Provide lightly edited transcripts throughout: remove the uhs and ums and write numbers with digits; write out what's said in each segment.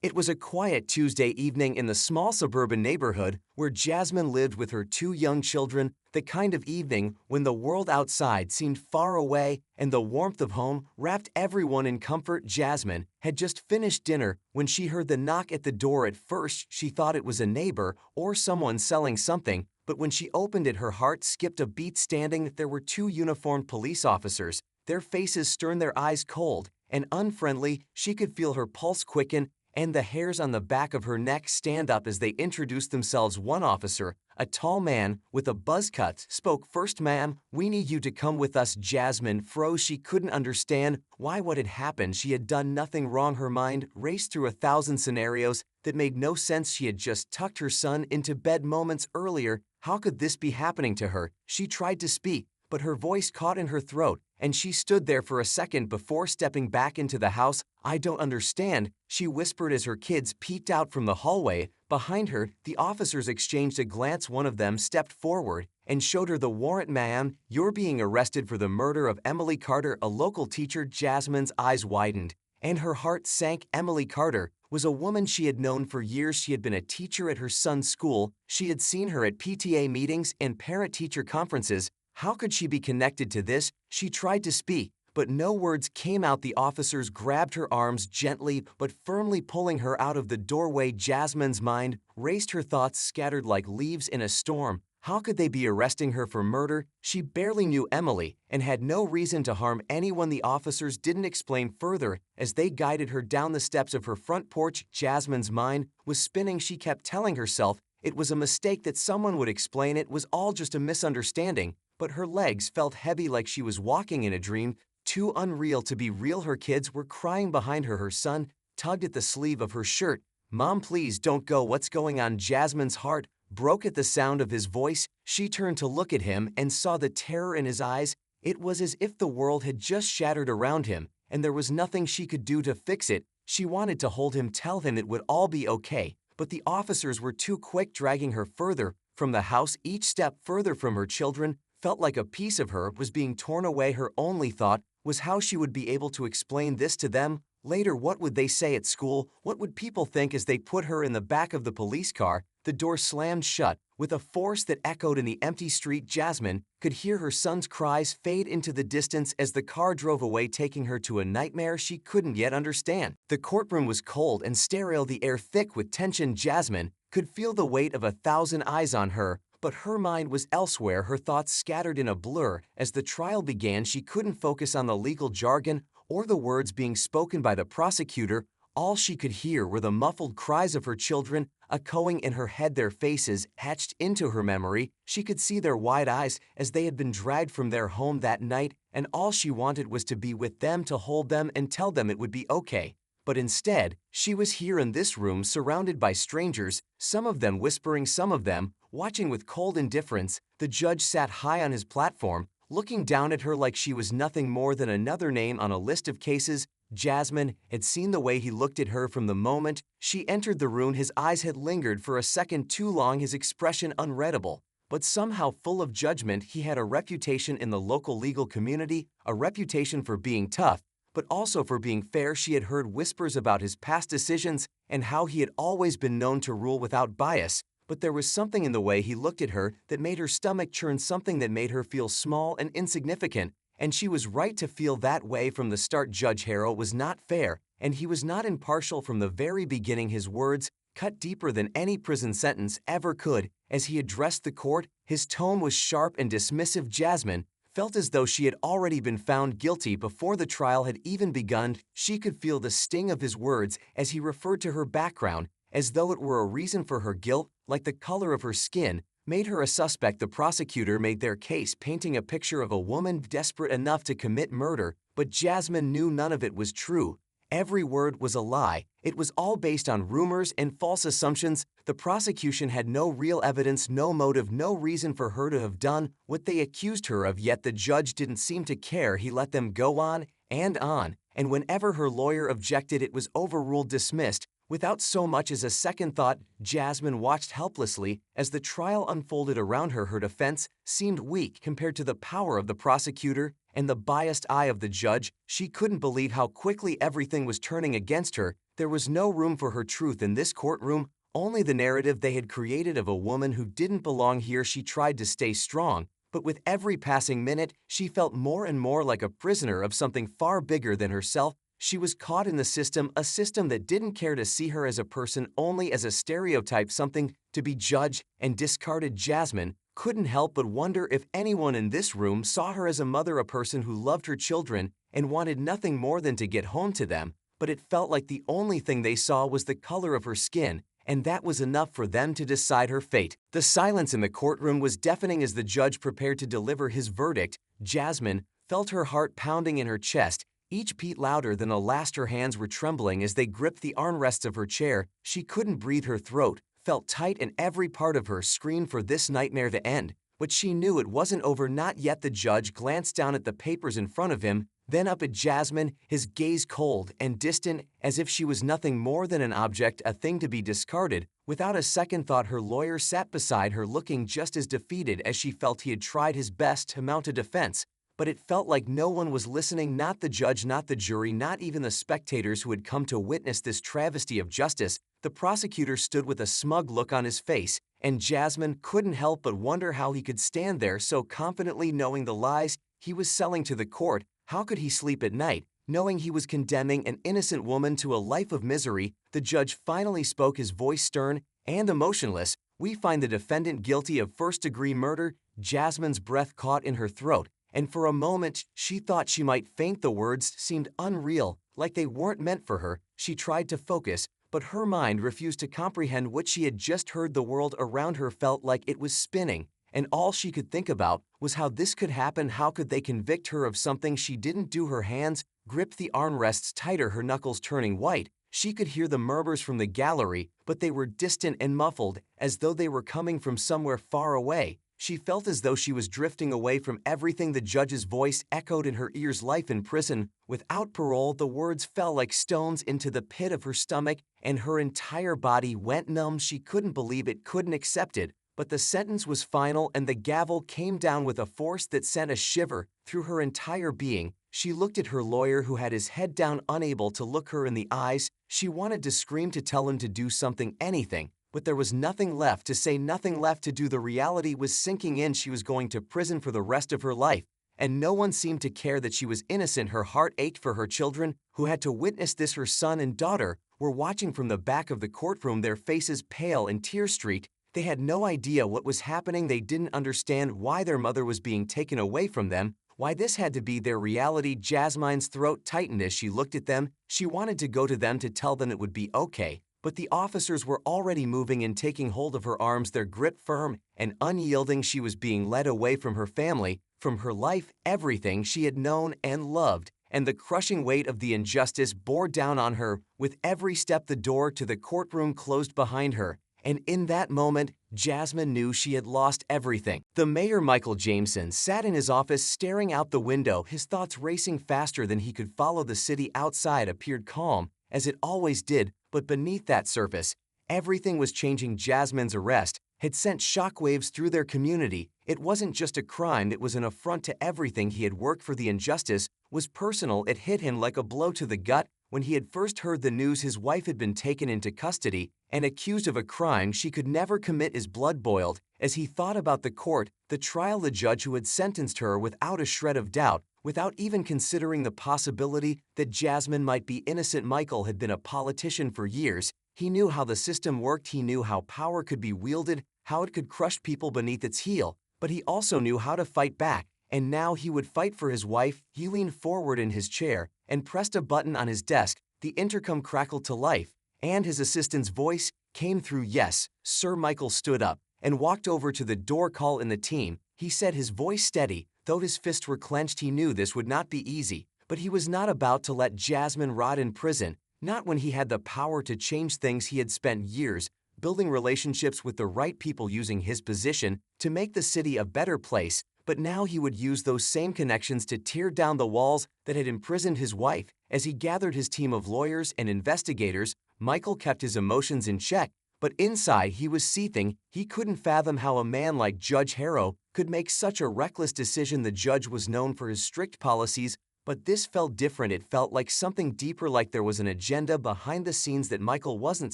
It was a quiet Tuesday evening in the small suburban neighborhood where Jasmine lived with her two young children, the kind of evening when the world outside seemed far away and the warmth of home wrapped everyone in comfort. Jasmine had just finished dinner when she heard the knock at the door. At first, she thought it was a neighbor or someone selling something, but when she opened it, her heart skipped a beat. Standing there were two uniformed police officers, their faces stern, their eyes cold and unfriendly. She could feel her pulse quicken and the hairs on the back of her neck stand up as they introduced themselves. One officer, a tall man with a buzz cut, spoke first. "Ma'am, we need you to come with us." Jasmine froze. She couldn't understand why what had happened. She had done nothing wrong. Her mind raced through 1,000 scenarios that made no sense. She had just tucked her son into bed moments earlier. How could this be happening to her? She tried to speak, but her voice caught in her throat, and she stood there for a second before stepping back into the house. "I don't understand," she whispered as her kids peeked out from the hallway. Behind her, the officers exchanged a glance. One of them stepped forward and showed her the warrant. "Ma'am, you're being arrested for the murder of Emily Carter, a local teacher." Jasmine's eyes widened, and her heart sank. Emily Carter was a woman she had known for years. She had been a teacher at her son's school. She had seen her at PTA meetings and parent-teacher conferences. How could she be connected to this? She tried to speak, but no words came out. The officers grabbed her arms gently but firmly, pulling her out of the doorway. Jasmine's mind raced, her thoughts scattered like leaves in a storm. How could they be arresting her for murder? She barely knew Emily and had no reason to harm anyone. The officers didn't explain further as they guided her down the steps of her front porch. Jasmine's mind was spinning. She kept telling herself it was a mistake, that someone would explain, it was all just a misunderstanding. But her legs felt heavy, like she was walking in a dream, too unreal to be real. Her kids were crying behind her. Her son tugged at the sleeve of her shirt. "Mom, please don't go." "What's going on?" Jasmine's heart broke at the sound of his voice. She turned to look at him and saw the terror in his eyes. It was as if the world had just shattered around him, and there was nothing she could do to fix it. She wanted to hold him, tell him it would all be okay, but the officers were too quick, dragging her further from the house. Each step further from her children felt like a piece of her was being torn away. Her only thought was how she would be able to explain this to them later. What would they say at school? What would people think as they put her in the back of the police car? The door slammed shut with a force that echoed in the empty street. Jasmine could hear her son's cries fade into the distance as the car drove away, taking her to a nightmare she couldn't yet understand. The courtroom was cold and sterile, the air thick with tension. Jasmine could feel the weight of 1,000 eyes on her, but her mind was elsewhere, her thoughts scattered in a blur. As the trial began, she couldn't focus on the legal jargon or the words being spoken by the prosecutor. All she could hear were the muffled cries of her children, echoing in her head, their faces etched into her memory. She could see their wide eyes as they had been dragged from their home that night, and all she wanted was to be with them, to hold them and tell them it would be okay. But instead, she was here in this room, surrounded by strangers, some of them whispering, some of them watching with cold indifference. The judge sat high on his platform, looking down at her like she was nothing more than another name on a list of cases. Jasmine had seen the way he looked at her from the moment she entered the room. His eyes had lingered for a second too long, his expression unreadable, but somehow full of judgment. He had a reputation in the local legal community, a reputation for being tough, but also for being fair. She had heard whispers about his past decisions and how he had always been known to rule without bias. But there was something in the way he looked at her that made her stomach churn, something that made her feel small and insignificant. And she was right to feel that way from the start. Judge Harrow was not fair, and he was not impartial from the very beginning. His words cut deeper than any prison sentence ever could. As he addressed the court, his tone was sharp and dismissive. Jasmine felt as though she had already been found guilty before the trial had even begun. She could feel the sting of his words as he referred to her background, as though it were a reason for her guilt, like the color of her skin made her a suspect. The prosecutor made their case, painting a picture of a woman desperate enough to commit murder, but Jasmine knew none of it was true. Every word was a lie. It was all based on rumors and false assumptions. The prosecution had no real evidence, no motive, no reason for her to have done what they accused her of, yet the judge didn't seem to care. He let them go on, and whenever her lawyer objected, it was overruled, dismissed. Without so much as a second thought, Jasmine watched helplessly as the trial unfolded around her. Her defense seemed weak compared to the power of the prosecutor, and the biased eye of the judge, she couldn't believe how quickly everything was turning against her. There was no room for her truth in this courtroom, only the narrative they had created of a woman who didn't belong here. She tried to stay strong, but with every passing minute, she felt more and more like a prisoner of something far bigger than herself. She was caught in the system, a system that didn't care to see her as a person, only as a stereotype, something to be judged and discarded. Jasmine couldn't help but wonder if anyone in this room saw her as a mother, a person who loved her children and wanted nothing more than to get home to them, but it felt like the only thing they saw was the color of her skin, and that was enough for them to decide her fate. The silence in the courtroom was deafening as the judge prepared to deliver his verdict. Jasmine felt her heart pounding in her chest, each beat louder than the last. Her hands were trembling as they gripped the armrests of her chair. She couldn't breathe. Her throat felt tight and every part of her screamed for this nightmare to end. But she knew it wasn't over, not yet. The judge glanced down at the papers in front of him, then up at Jasmine, his gaze cold and distant, as if she was nothing more than an object, a thing to be discarded. Without a second thought, her lawyer sat beside her, looking just as defeated as she felt. He had tried his best to mount a defense, but it felt like no one was listening, not the judge, not the jury, not even the spectators who had come to witness this travesty of justice. The prosecutor stood with a smug look on his face, and Jasmine couldn't help but wonder how he could stand there so confidently, knowing the lies he was selling to the court. How could he sleep at night, knowing he was condemning an innocent woman to a life of misery? The judge finally spoke, his voice stern and emotionless. "We find the defendant guilty of first-degree murder." Jasmine's breath caught in her throat, and for a moment she thought she might faint. The words seemed unreal, like they weren't meant for her. She tried to focus, but her mind refused to comprehend what she had just heard. The world around her felt like it was spinning, and all she could think about was how this could happen. How could they convict her of something she didn't do? Her hands gripped the armrests tighter, her knuckles turning white. She could hear the murmurs from the gallery, but they were distant and muffled, as though they were coming from somewhere far away. She felt as though she was drifting away from everything. The judge's voice echoed in her ears, "Life in prison, without parole." The words fell like stones into the pit of her stomach, and her entire body went numb. She couldn't believe it, couldn't accept it. But the sentence was final, and the gavel came down with a force that sent a shiver through her entire being. She looked at her lawyer, who had his head down, unable to look her in the eyes. She wanted to scream, to tell him to do something, anything. But there was nothing left to say, nothing left to do. The reality was sinking in. She was going to prison for the rest of her life, and no one seemed to care that she was innocent. Her heart ached for her children, who had to witness this. Her son and daughter were watching from the back of the courtroom, their faces pale and tear-streaked. They had no idea what was happening. They didn't understand why their mother was being taken away from them, why this had to be their reality. Jasmine's throat tightened as she looked at them. She wanted to go to them to tell them it would be okay, but the officers were already moving and taking hold of her arms, their grip firm and unyielding. She was being led away from her family, from her life, everything she had known and loved, and the crushing weight of the injustice bore down on her with every step. The door to the courtroom closed behind her, and in that moment, Jasmine knew she had lost everything. The mayor, Michael Jameson, sat in his office staring out the window, his thoughts racing faster than he could follow. The city outside appeared calm, as it always did, but beneath that surface, everything was changing. Jasmine's arrest had sent shockwaves through their community. It wasn't just a crime, it was an affront to everything he had worked for. The injustice was personal. It hit him like a blow to the gut. When he had first heard the news his wife had been taken into custody and accused of a crime she could never commit, his blood boiled as he thought about the court, the trial, the judge who had sentenced her without a shred of doubt, without even considering the possibility that Jasmine might be innocent. Michael had been a politician for years. He knew how the system worked. He knew how power could be wielded, how it could crush people beneath its heel, but he also knew how to fight back. And now he would fight for his wife. He leaned forward in his chair and pressed a button on his desk. The intercom crackled to life, and his assistant's voice came through. "Yes, sir." Michael stood up and walked over to the door. "Call in the team," he said, his voice steady. Though his fists were clenched, he knew this would not be easy, but he was not about to let Jasmine rot in prison, not when he had the power to change things. He had spent years building relationships with the right people, using his position to make the city a better place. But now he would use those same connections to tear down the walls that had imprisoned his wife. As he gathered his team of lawyers and investigators, Michael kept his emotions in check, But inside he was seething. He couldn't fathom how a man like Judge Harrow could make such a reckless decision. The judge was known for his strict policies, but this felt different. It felt like something deeper, like there was an agenda behind the scenes that Michael wasn't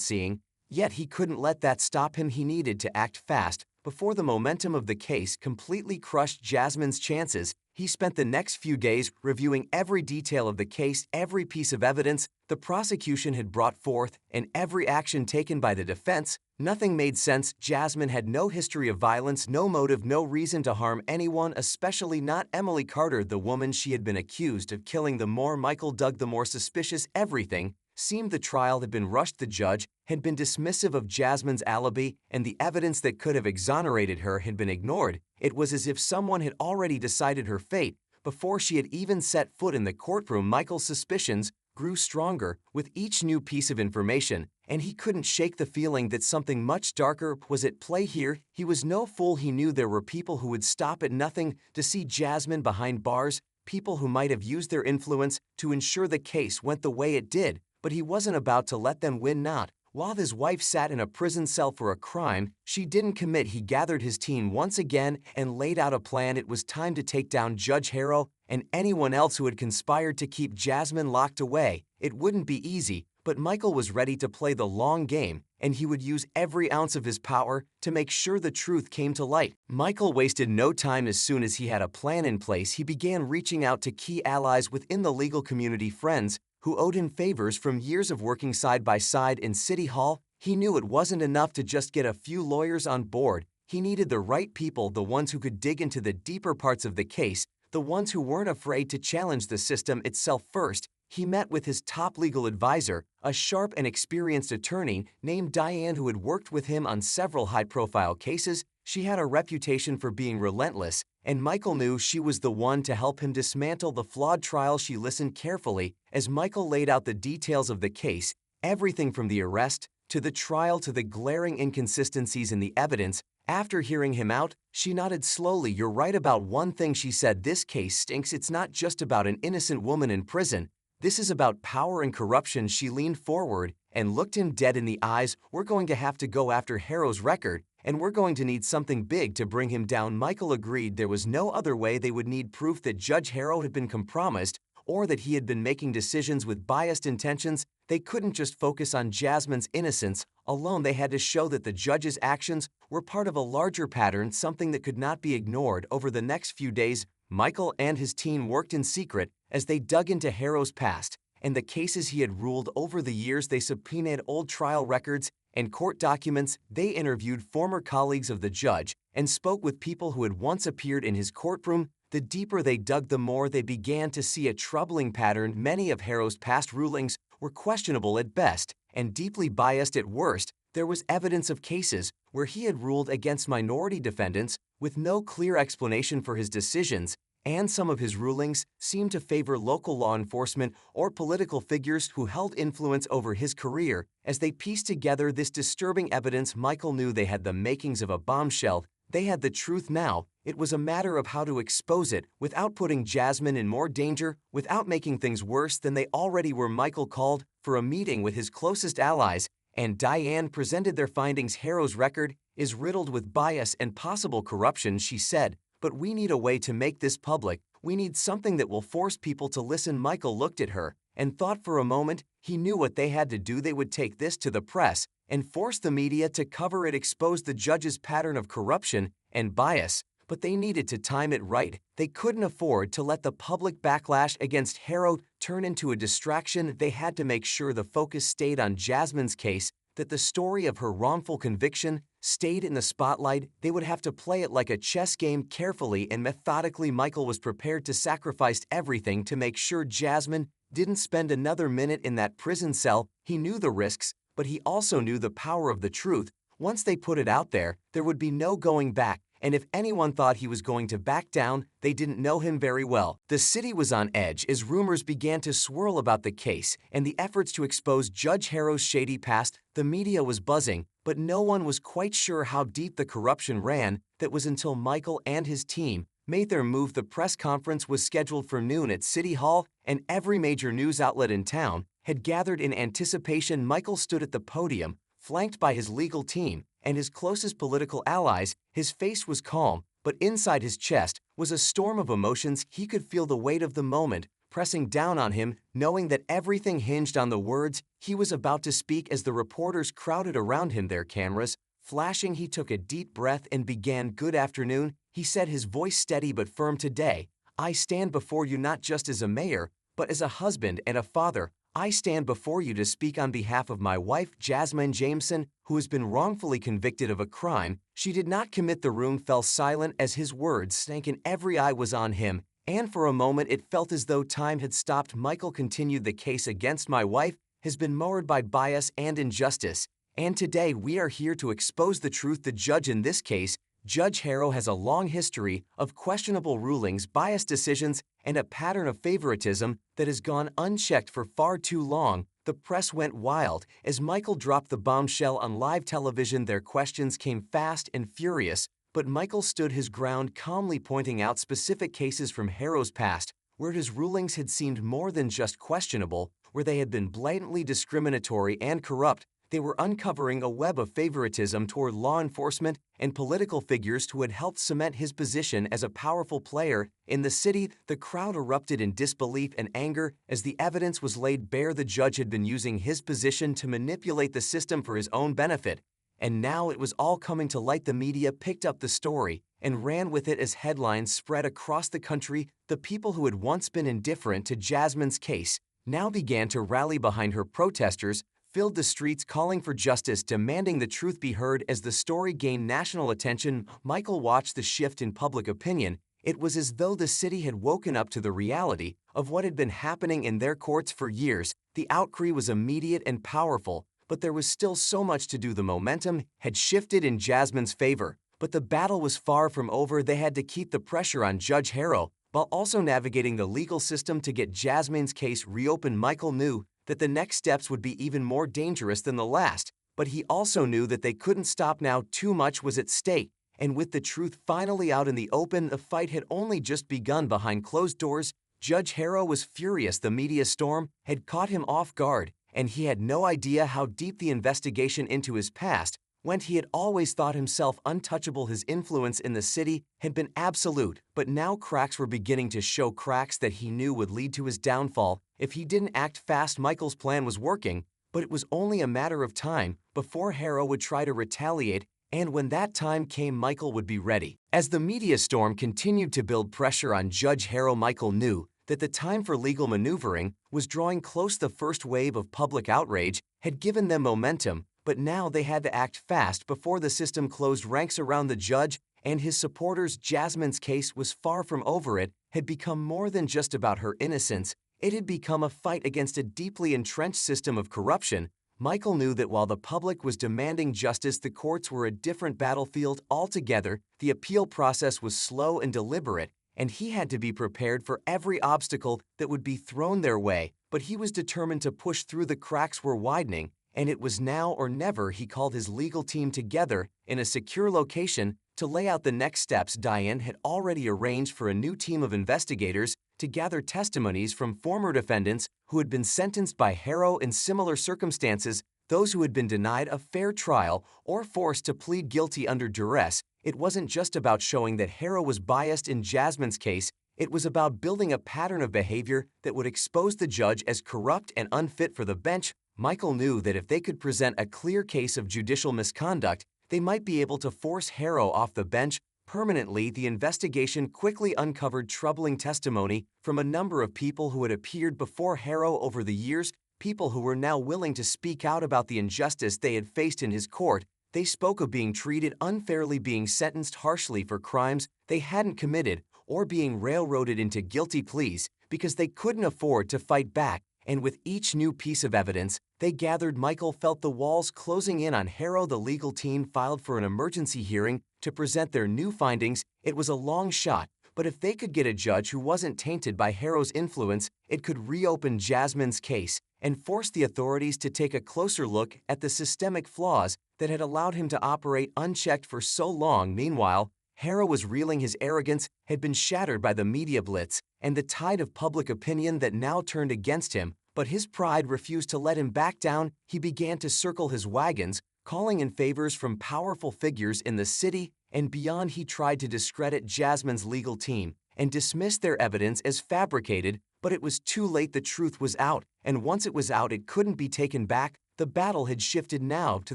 seeing. Yet he couldn't let that stop him. He needed to act fast before the momentum of the case completely crushed Jasmine's chances. He spent the next few days reviewing every detail of the case, every piece of evidence the prosecution had brought forth, and every action taken by the defense. Nothing made sense. Jasmine had no history of violence, no motive, no reason to harm anyone, especially not Emily Carter, the woman she had been accused of killing. The more Michael dug, the more suspicious everything seemed. The trial had been rushed. The judge had been dismissive of Jasmine's alibi, and the evidence that could have exonerated her had been ignored. It was as if someone had already decided her fate before she had even set foot in the courtroom. Michael's suspicions grew stronger with each new piece of information, and he couldn't shake the feeling that something much darker was at play here. He was no fool. He knew there were people who would stop at nothing to see Jasmine behind bars, people who might have used their influence to ensure the case went the way it did. But he wasn't about to let them win. Not while his wife sat in a prison cell for a crime she didn't commit. He gathered his team once again and laid out a plan. It was time to take down Judge Harrow and anyone else who had conspired to keep Jasmine locked away. It wouldn't be easy, but Michael was ready to play the long game, and he would use every ounce of his power to make sure the truth came to light. Michael wasted no time. As soon as he had a plan in place, he began reaching out to key allies within the legal community, friends who owed him favors from years of working side by side in City Hall. He knew it wasn't enough to just get a few lawyers on board. He needed the right people, the ones who could dig into the deeper parts of the case, the ones who weren't afraid to challenge the system itself. First, he met with his top legal advisor, a sharp and experienced attorney named Diane who had worked with him on several high-profile cases. She had a reputation for being relentless, and Michael knew she was the one to help him dismantle the flawed trial. She listened carefully as Michael laid out the details of the case, everything from the arrest to the trial to the glaring inconsistencies in the evidence. After hearing him out, she nodded slowly. "You're right about one thing," she said. "This case stinks. It's not just about an innocent woman in prison. This is about power and corruption." She leaned forward and looked him dead in the eyes. "We're going to have to go after Harrow's record, and we're going to need something big to bring him down." Michael agreed. There was no other way. They would need proof that Judge Harrow had been compromised or that he had been making decisions with biased intentions. They couldn't just focus on Jasmine's innocence alone. They had to show that the judge's actions were part of a larger pattern, something that could not be ignored. Over the next few days, Michael and his team worked in secret as they dug into Harrow's past and the cases he had ruled over the years. They subpoenaed old trial records and court documents. They interviewed former colleagues of the judge and spoke with people who had once appeared in his courtroom. The deeper they dug, the more they began to see a troubling pattern. Many of Harrow's past rulings were questionable at best and deeply biased at worst. There was evidence of cases where he had ruled against minority defendants with no clear explanation for his decisions, and some of his rulings seemed to favor local law enforcement or political figures who held influence over his career. As they pieced together this disturbing evidence, Michael knew they had the makings of a bombshell. They had the truth now. It was a matter of how to expose it without putting Jasmine in more danger, without making things worse than they already were. Michael called for a meeting with his closest allies, and Diane presented their findings. "Harrow's record is riddled with bias and possible corruption," she said, "but we need a way to make this public. We need something that will force people to listen." Michael looked at her and thought for a moment. He knew what they had to do. They would take this to the press and force the media to cover it, expose the judge's pattern of corruption and bias. But they needed to time it right. They couldn't afford to let the public backlash against Harrow turn into a distraction. They had to make sure the focus stayed on Jasmine's case, that the story of her wrongful conviction stayed in the spotlight. They would have to play it like a chess game, carefully and methodically. Michael was prepared to sacrifice everything to make sure Jasmine didn't spend another minute in that prison cell. He knew the risks, but he also knew the power of the truth. Once they put it out there, there would be no going back. And if anyone thought he was going to back down, they didn't know him very well. The city was on edge as rumors began to swirl about the case and the efforts to expose Judge Harrow's shady past. The media was buzzing, but no one was quite sure how deep the corruption ran. That was until Michael and his team made their move. The press conference was scheduled for noon at City Hall, and every major news outlet in town had gathered in anticipation. Michael stood at the podium, Flanked by his legal team and his closest political allies, his face was calm, but inside his chest was a storm of emotions. He could feel the weight of the moment pressing down on him, knowing that everything hinged on the words he was about to speak. As the reporters crowded around him, their cameras flashing, he took a deep breath and began. "Good afternoon," he said, his voice steady but firm. "Today, I stand before you not just as a mayor, but as a husband and a father. I stand before you to speak on behalf of my wife, Jasmine Jameson, who has been wrongfully convicted of a crime she did not commit." The room fell silent as his words sank and every eye was on him, and for a moment it felt as though time had stopped. Michael continued, "The case against my wife has been marred by bias and injustice, and today we are here to expose the truth." The judge in this case, Judge Harrow, has a long history of questionable rulings, biased decisions, and a pattern of favoritism that has gone unchecked for far too long. The press went wild as Michael dropped the bombshell on live television. Their questions came fast and furious, but Michael stood his ground, calmly pointing out specific cases from Harrow's past where his rulings had seemed more than just questionable, where they had been blatantly discriminatory and corrupt. They were uncovering a web of favoritism toward law enforcement and political figures who had helped cement his position as a powerful player in the city. The crowd erupted in disbelief and anger as the evidence was laid bare. The judge had been using his position to manipulate the system for his own benefit, and now it was all coming to light. The media picked up the story and ran with it as headlines spread across the country. The people who had once been indifferent to Jasmine's case now began to rally behind her. Protesters filled the streets calling for justice, demanding the truth be heard. As the story gained national attention, Michael watched the shift in public opinion. It was as though the city had woken up to the reality of what had been happening in their courts for years. The outcry was immediate and powerful, but there was still so much to do. The momentum had shifted in Jasmine's favor, but the battle was far from over. They had to keep the pressure on Judge Harrow while also navigating the legal system to get Jasmine's case reopened. Michael knew that the next steps would be even more dangerous than the last, but he also knew that they couldn't stop now. Too much was at stake, and with the truth finally out in the open, the fight had only just begun. Behind closed doors, Judge Harrow was furious. The media storm had caught him off guard, and he had no idea how deep the investigation into his past went. He had always thought himself untouchable. His influence in the city had been absolute, but now cracks were beginning to show, cracks that he knew would lead to his downfall if he didn't act fast. Michael's plan was working, but it was only a matter of time before Harrow would try to retaliate, and when that time came, Michael would be ready. As the media storm continued to build pressure on Judge Harrow, Michael knew that the time for legal maneuvering was drawing close. The first wave of public outrage had given them momentum, but now they had to act fast before the system closed ranks around the judge and his supporters. Jasmine's case was far from over. It had become more than just about her innocence. It had become a fight against a deeply entrenched system of corruption. Michael knew that while the public was demanding justice, the courts were a different battlefield altogether. The appeal process was slow and deliberate, and he had to be prepared for every obstacle that would be thrown their way. But he was determined to push through. The cracks were widening, and it was now or never. He called his legal team together in a secure location to lay out the next steps. Diane had already arranged for a new team of investigators to gather testimonies from former defendants who had been sentenced by Harrow in similar circumstances, those who had been denied a fair trial or forced to plead guilty under duress. It wasn't just about showing that Harrow was biased in Jasmine's case. It was about building a pattern of behavior that would expose the judge as corrupt and unfit for the bench. Michael knew that if they could present a clear case of judicial misconduct, they might be able to force Harrow off the bench permanently. The investigation quickly uncovered troubling testimony from a number of people who had appeared before Harrow over the years, people who were now willing to speak out about the injustice they had faced in his court. They spoke of being treated unfairly, being sentenced harshly for crimes they hadn't committed, or being railroaded into guilty pleas because they couldn't afford to fight back. And with each new piece of evidence they gathered, Michael felt the walls closing in on Harrow. The legal team filed for an emergency hearing to present their new findings. It was a long shot, but if they could get a judge who wasn't tainted by Harrow's influence, it could reopen Jasmine's case and force the authorities to take a closer look at the systemic flaws that had allowed him to operate unchecked for so long. Meanwhile, Harrow was reeling. His arrogance had been shattered by the media blitz, and the tide of public opinion that now turned against him But his pride refused to let him back down. He began to circle his wagons, calling in favors from powerful figures in the city and beyond. He tried to discredit Jasmine's legal team and dismiss their evidence as fabricated, but it was too late. The truth was out, and once it was out, it couldn't be taken back. The battle had shifted now to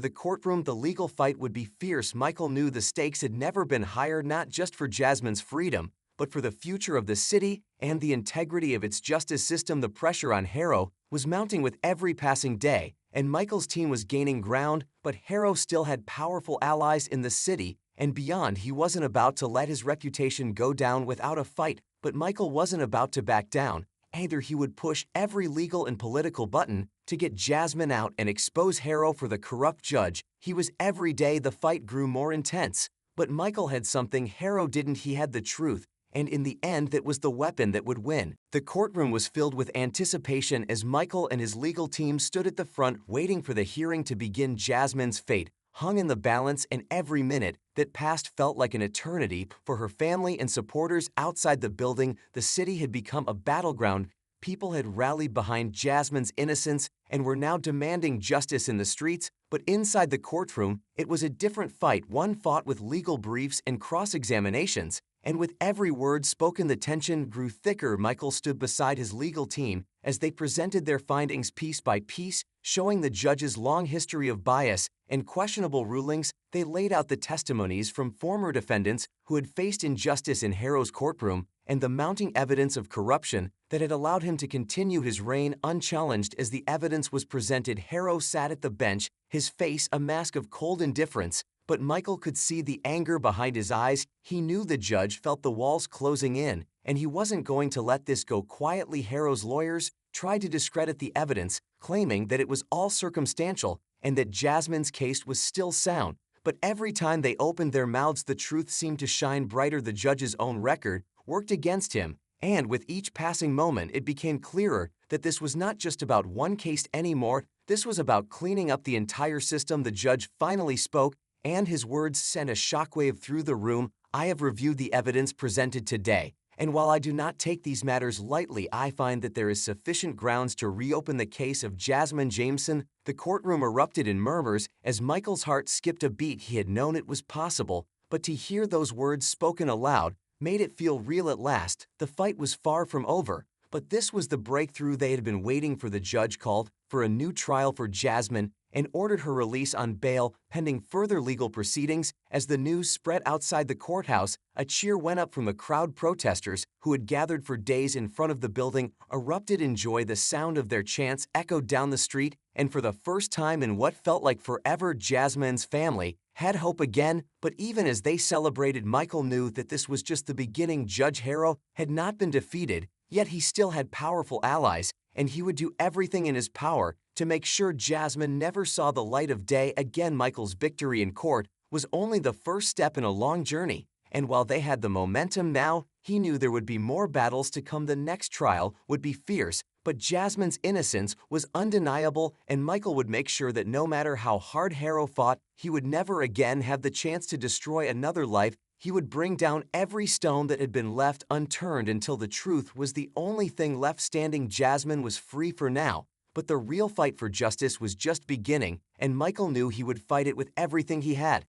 the courtroom. The legal fight would be fierce. Michael knew the stakes had never been higher, not just for Jasmine's freedom, but for the future of the city and the integrity of its justice system. The pressure on Harrow was mounting with every passing day, and Michael's team was gaining ground, but Harrow still had powerful allies in the city and beyond. He wasn't about to let his reputation go down without a fight, but Michael wasn't about to back down. Either he would push every legal and political button to get Jasmine out and expose Harrow for the corrupt judge. He was every day the fight grew more intense. But Michael had something Harrow didn't. He had the truth, and in the end that was the weapon that would win. The courtroom was filled with anticipation as Michael and his legal team stood at the front waiting for the hearing to begin. Jasmine's fate hung in the balance, and every minute that passed felt like an eternity for her family and supporters outside the building. The city had become a battleground. People had rallied behind Jasmine's innocence and were now demanding justice in the streets, but inside the courtroom, it was a different fight, one fought with legal briefs and cross-examinations. And with every word spoken, the tension grew thicker. Michael stood beside his legal team as they presented their findings piece by piece, showing the judge's long history of bias and questionable rulings. They laid out the testimonies from former defendants who had faced injustice in Harrow's courtroom and the mounting evidence of corruption that had allowed him to continue his reign unchallenged. As the evidence was presented, Harrow sat at the bench, his face a mask of cold indifference. But Michael could see the anger behind his eyes. He knew the judge felt the walls closing in, and he wasn't going to let this go quietly. Harrow's lawyers tried to discredit the evidence, claiming that it was all circumstantial and that Jasmine's case was still sound. But every time they opened their mouths, the truth seemed to shine brighter. The judge's own record worked against him, and with each passing moment, it became clearer that this was not just about one case anymore. This was about cleaning up the entire system. The judge finally spoke, and his words sent a shockwave through the room. I have reviewed the evidence presented today, and while I do not take these matters lightly, I find that there is sufficient grounds to reopen the case of Jasmine Jameson. The courtroom erupted in murmurs as Michael's heart skipped a beat. He had known it was possible, but to hear those words spoken aloud made it feel real at last. The fight was far from over, but this was the breakthrough they had been waiting for. The judge called for a new trial for Jasmine and ordered her release on bail pending further legal proceedings. As the news spread outside the courthouse, a cheer went up from the crowd. Protesters, who had gathered for days in front of the building, erupted in joy. The sound of their chants echoed down the street, and for the first time in what felt like forever, Jasmine's family had hope again. But even as they celebrated, Michael knew that this was just the beginning. Judge Harrow had not been defeated, yet he still had powerful allies, and he would do everything in his power to make sure Jasmine never saw the light of day again. Michael's victory in court was only the first step in a long journey, and while they had the momentum now, he knew there would be more battles to come. The next trial would be fierce, but Jasmine's innocence was undeniable, and Michael would make sure that no matter how hard Harrow fought, he would never again have the chance to destroy another life. He would bring down every stone that had been left unturned until the truth was the only thing left standing. Jasmine was free for now, but the real fight for justice was just beginning, and Michael knew he would fight it with everything he had.